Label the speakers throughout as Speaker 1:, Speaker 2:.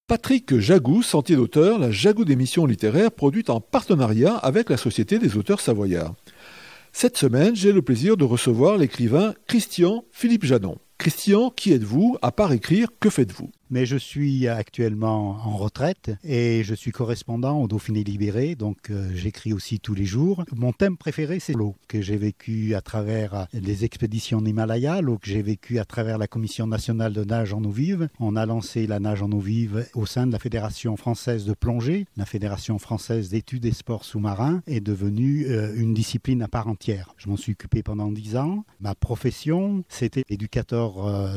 Speaker 1: Patrick Jagou, sentier d'auteur, la Jagou d'émissions littéraires produite en partenariat avec la Société des auteurs savoyards. Cette semaine, j'ai le plaisir de recevoir l'écrivain Christian Philippe Janon. Christian, qui êtes-vous? À part écrire, que faites-vous?
Speaker 2: Mais je suis actuellement en retraite et je suis correspondant au Dauphiné Libéré, donc j'écris aussi tous les jours. Mon thème préféré, c'est l'eau, que j'ai vécu à travers les expéditions en Himalaya, l'eau que j'ai vécu à travers la Commission nationale de nage en eau vive. On a lancé la nage en eau vive au sein de la Fédération française de plongée. La Fédération française d'études et sports sous-marins est devenue une discipline à part entière. Je m'en suis occupé pendant 10 ans. Ma profession, c'était éducateur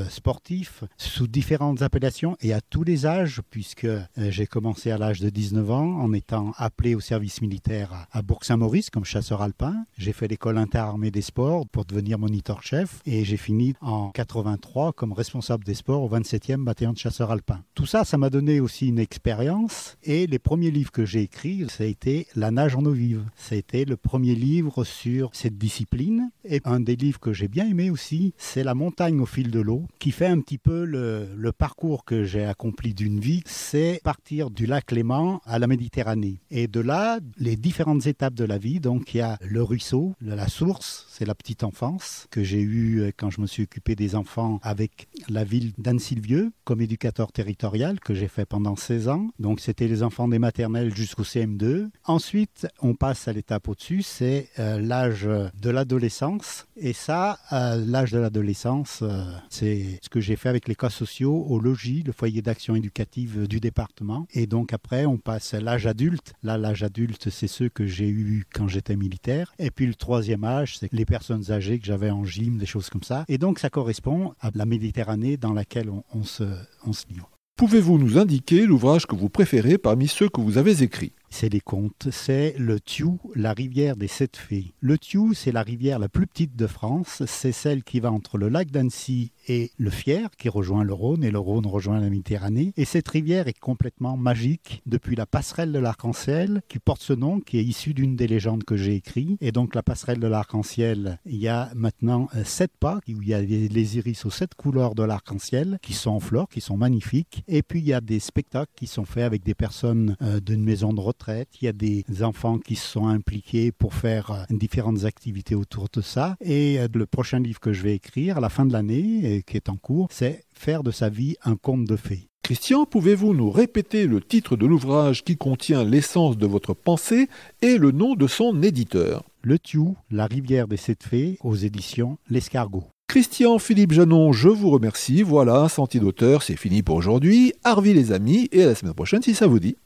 Speaker 2: sportif sous différentes appellations et à tous les âges, puisque j'ai commencé à l'âge de 19 ans en étant appelé au service militaire à Bourg-Saint-Maurice comme chasseur alpin. J'ai fait l'école interarmée des sports pour devenir moniteur-chef et j'ai fini en 83 comme responsable des sports au 27e bataillon de chasseurs alpins. Tout ça, ça m'a donné aussi une expérience et les premiers livres que j'ai écrits, ça a été La nage en eau vive. Ça a été le premier livre sur cette discipline et un des livres que j'ai bien aimé aussi, c'est La montagne au fil de l'eau, qui fait un petit peu le parcours que j'ai accompli d'une vie, c'est partir du lac Léman à la Méditerranée. Et de là, les différentes étapes de la vie, donc il y a le ruisseau, la source, c'est la petite enfance que j'ai eue quand je me suis occupé des enfants avec la ville d'Anne-Sylvieux comme éducateur territorial que j'ai fait pendant 16 ans. Donc c'était les enfants des maternelles jusqu'au CM2. Ensuite, on passe à l'étape au-dessus, c'est l'âge de l'adolescence. Et ça, l'âge de l'adolescence, c'est ce que j'ai fait avec les cas sociaux au logis, le foyer d'action éducative du département. Et donc après, on passe à l'âge adulte. Là, l'âge adulte, c'est ceux que j'ai eu quand j'étais militaire. Et puis le troisième âge, c'est les personnes âgées que j'avais en gym, des choses comme ça. Et donc ça correspond à la Méditerranée dans laquelle on se livre.
Speaker 1: Pouvez-vous nous indiquer l'ouvrage que vous préférez parmi ceux que vous avez écrits?
Speaker 2: C'est des contes, c'est le Thiou, la rivière des 7 fées. Le Thiou, c'est la rivière la plus petite de France, c'est celle qui va entre le lac d'Annecy et le Fier, qui rejoint le Rhône, et le Rhône rejoint la Méditerranée. Et cette rivière est complètement magique, depuis la passerelle de l'arc-en-ciel, qui porte ce nom, qui est issue d'une des légendes que j'ai écrites. Et donc la passerelle de l'arc-en-ciel, il y a maintenant 7 pas, où il y a les iris aux 7 couleurs de l'arc-en-ciel, qui sont en fleurs, qui sont magnifiques. Et puis il y a des spectacles qui sont faits avec des personnes d'une maison de retraite. Il y a des enfants qui se sont impliqués pour faire différentes activités autour de ça. Et le prochain livre que je vais écrire à la fin de l'année, et qui est en cours, c'est Faire de sa vie un conte de fées.
Speaker 1: Christian, pouvez-vous nous répéter le titre de l'ouvrage qui contient l'essence de votre pensée et le nom de son éditeur?
Speaker 2: Le Thiou, la rivière des 7 fées, aux éditions L'Escargot.
Speaker 1: Christian Philippe Janon, je vous remercie. Voilà, Sentier d'auteur, c'est fini pour aujourd'hui. Harvey les amis, et à la semaine prochaine si ça vous dit.